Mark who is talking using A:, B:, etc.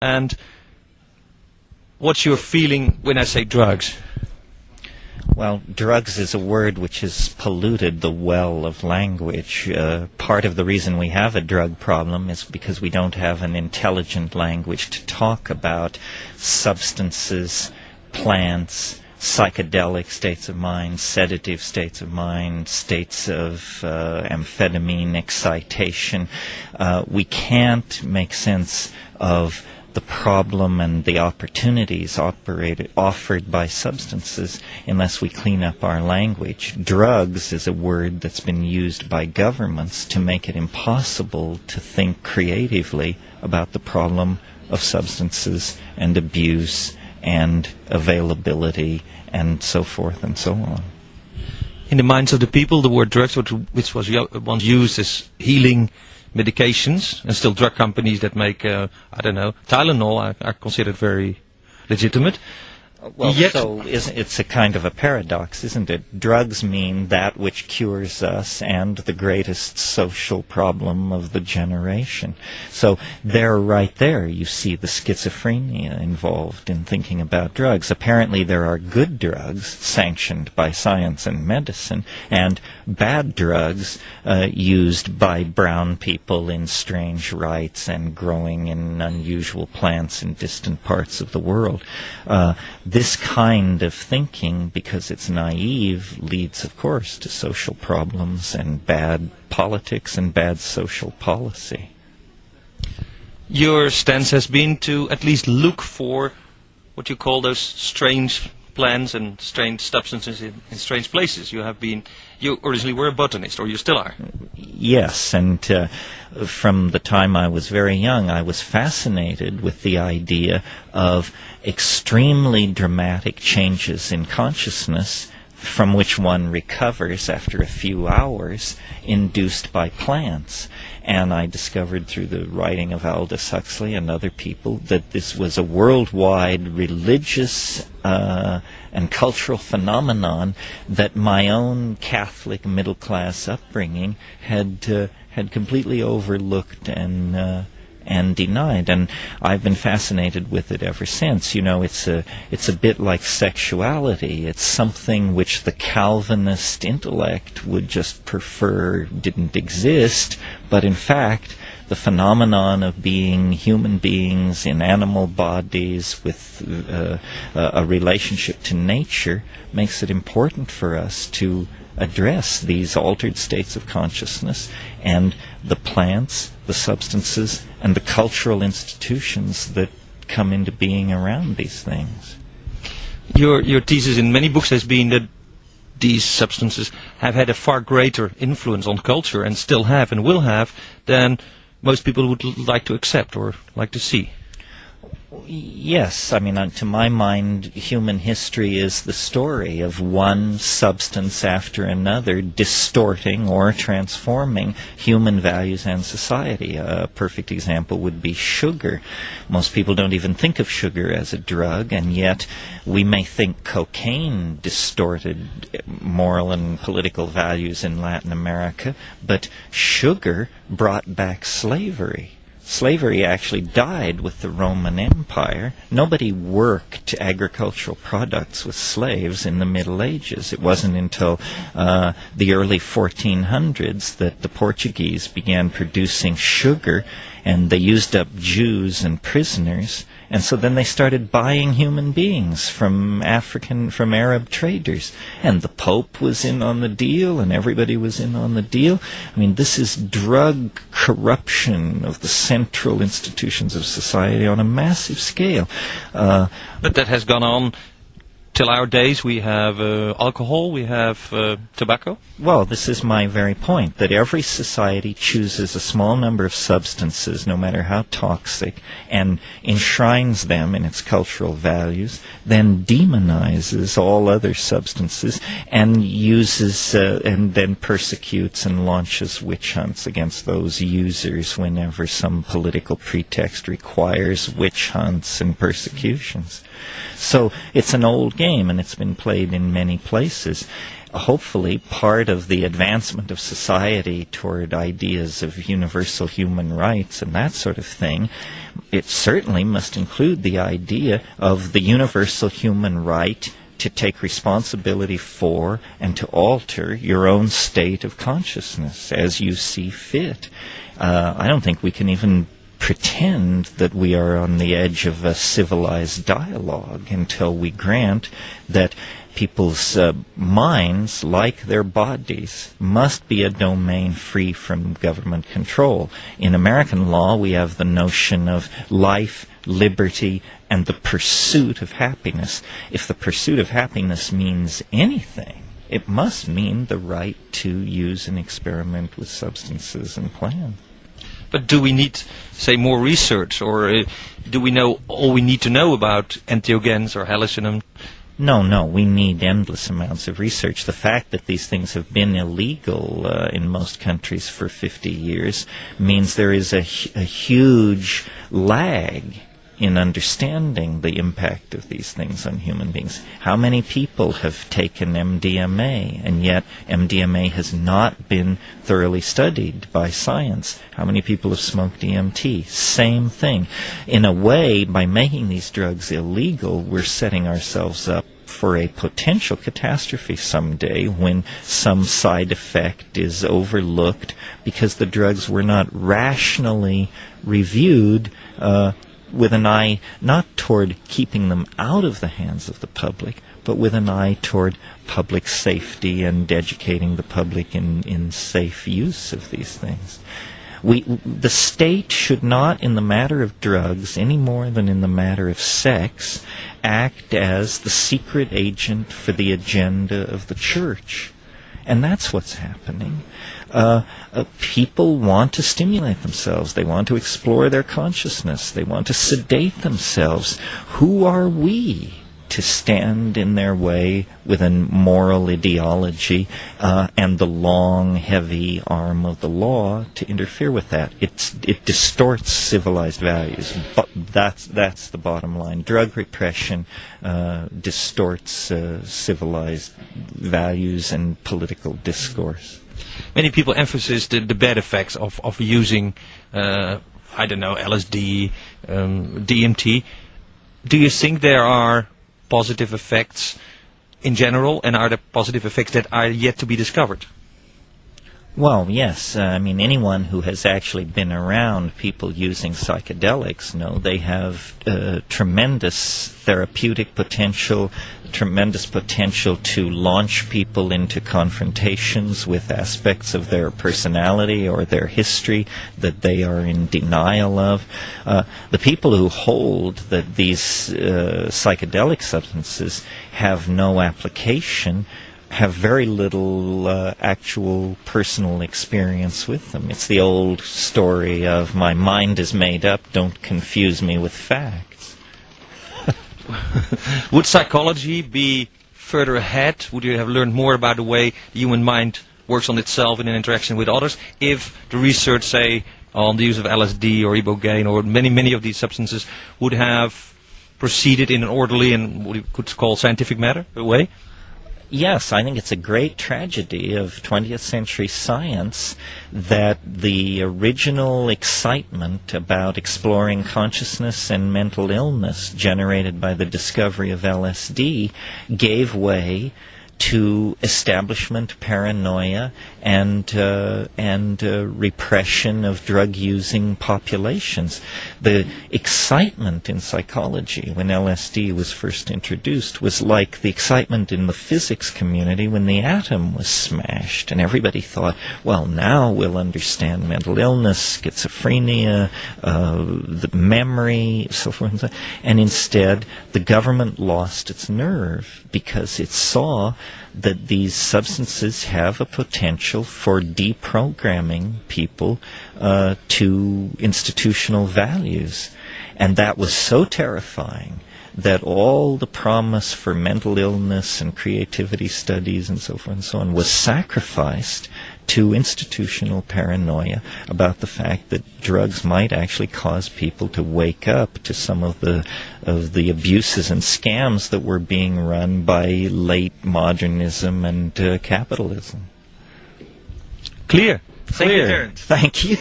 A: And what's your feeling when I say drugs?
B: Well, drugs is a word which has polluted the well of language. Part of the reason we have a drug problem is because we don't have an intelligent language to talk about substances, plants, psychedelic states of mind, sedative states of mind, states of amphetamine excitation. We can't make sense of the problem and the opportunities offered by substances unless we clean up our language. Drugs is a word that's been used by governments to make it impossible to think creatively about the problem of substances and abuse and availability and so forth and so on.
A: In the minds of the people, the word drugs, which was once used as healing medications, and still drug companies that make, Tylenol are considered very legitimate.
B: Well, so it's a kind of a paradox, isn't it? Drugs mean that which cures us and the greatest social problem of the generation. So there, right there, you see the schizophrenia involved in thinking about drugs. Apparently there are good drugs sanctioned by science and medicine, and bad drugs used by brown people in strange rites and growing in unusual plants in distant parts of the world. This kind of thinking, because it's naive, leads, of course, to social problems and bad politics and bad social policy.
A: Your stance has been to at least look for what you call those strange plants and strange substances in strange places. You originally were a botanist, or you still are.
B: Yes, and from the time I was very young, I was fascinated with the idea of extremely dramatic changes in consciousness from which one recovers after a few hours, induced by plants. And I discovered through the writing of Aldous Huxley and other people that this was a worldwide religious and cultural phenomenon that my own Catholic middle-class upbringing had completely overlooked and denied, and I've been fascinated with it ever since. You know, it's a bit like sexuality. It's something which the Calvinist intellect would just prefer didn't exist, but in fact, the phenomenon of being human beings in animal bodies with a relationship to nature makes it important for us to address these altered states of consciousness and the plants, the substances, and the cultural institutions that come into being around these things.
A: Your thesis in many books has been that these substances have had a far greater influence on culture, and still have and will have, than most people would like to accept or like to see.
B: Yes, I mean, to my mind, human history is the story of one substance after another distorting or transforming human values and society. A perfect example would be sugar. Most people don't even think of sugar as a drug, and yet we may think cocaine distorted moral and political values in Latin America, but sugar brought back slavery. Slavery actually died with the Roman Empire. Nobody worked agricultural products with slaves in the Middle Ages. It wasn't until the early 1400s that the Portuguese began producing sugar, and they used up Jews and prisoners. And so then they started buying human beings from Arab traders. And the Pope was in on the deal, and everybody was in on the deal. I mean, this is drug corruption of the central institutions of society on a massive scale.
A: But that has gone on till our days. We have alcohol, we have tobacco.
B: Well, this is my very point, that every society chooses a small number of substances, no matter how toxic, and enshrines them in its cultural values, then demonizes all other substances, and uses and then persecutes and launches witch hunts against those users whenever some political pretext requires witch hunts and persecutions. So it's an old game. game, and it's been played in many places. Hopefully, part of the advancement of society toward ideas of universal human rights and that sort of thing, it certainly must include the idea of the universal human right to take responsibility for and to alter your own state of consciousness as you see fit. I don't think we can even pretend that we are on the edge of a civilized dialogue until we grant that people's minds, like their bodies, must be a domain free from government control. In American law, we have the notion of life, liberty, and the pursuit of happiness. If the pursuit of happiness means anything, it must mean the right to use and experiment with substances and plants.
A: But do we need, say, more research, or do we know all we need to know about entheogens or hallucinogens?
B: No, we need endless amounts of research. The fact that these things have been illegal in most countries for 50 years means there is a huge lag in understanding the impact of these things on human beings. How many people have taken MDMA, and yet MDMA has not been thoroughly studied by science? How many people have smoked DMT? Same thing. In a way, by making these drugs illegal, we're setting ourselves up for a potential catastrophe someday when some side effect is overlooked because the drugs were not rationally reviewed with an eye not toward keeping them out of the hands of the public, but with an eye toward public safety and educating the public in safe use of these things. The state should not, in the matter of drugs, any more than in the matter of sex, act as the secret agent for the agenda of the church. And that's what's happening. People want to stimulate themselves. They want to explore their consciousness. They want to sedate themselves. Who are we to stand in their way with a moral ideology and the long, heavy arm of the law to interfere with that? It distorts civilized values. But that's the bottom line. Drug repression distorts civilized values and political discourse.
A: Many people emphasize the bad effects of using, LSD, DMT. Do you think there are positive effects in general, and are there positive effects that are yet to be discovered?
B: Well, yes. Anyone who has actually been around people using psychedelics know they have tremendous therapeutic potential, tremendous potential to launch people into confrontations with aspects of their personality or their history that they are in denial of. The people who hold that these psychedelic substances have no application have very little actual personal experience with them. It's the old story of my mind is made up, don't confuse me with facts.
A: Would psychology be further ahead? Would you have learned more about the way the human mind works on itself in an interaction with others if the research, say, on the use of LSD or ibogaine or many of these substances would have proceeded in an orderly and what you could call scientific way?
B: Yes, I think it's a great tragedy of 20th century science that the original excitement about exploring consciousness and mental illness generated by the discovery of LSD gave way to establishment paranoia and repression of drug-using populations. The excitement in psychology when LSD was first introduced was like the excitement in the physics community when the atom was smashed, and everybody thought, well, now we'll understand mental illness, schizophrenia, the memory, so forth and so on. And instead, the government lost its nerve because it saw that these substances have a potential for deprogramming people to institutional values. And that was so terrifying that all the promise for mental illness and creativity studies and so forth and so on was sacrificed to institutional paranoia about the fact that drugs might actually cause people to wake up to some of the abuses and scams that were being run by late modernism and capitalism.
A: Clear. Thank you,
B: Clear.
A: Terence.
B: Thank you.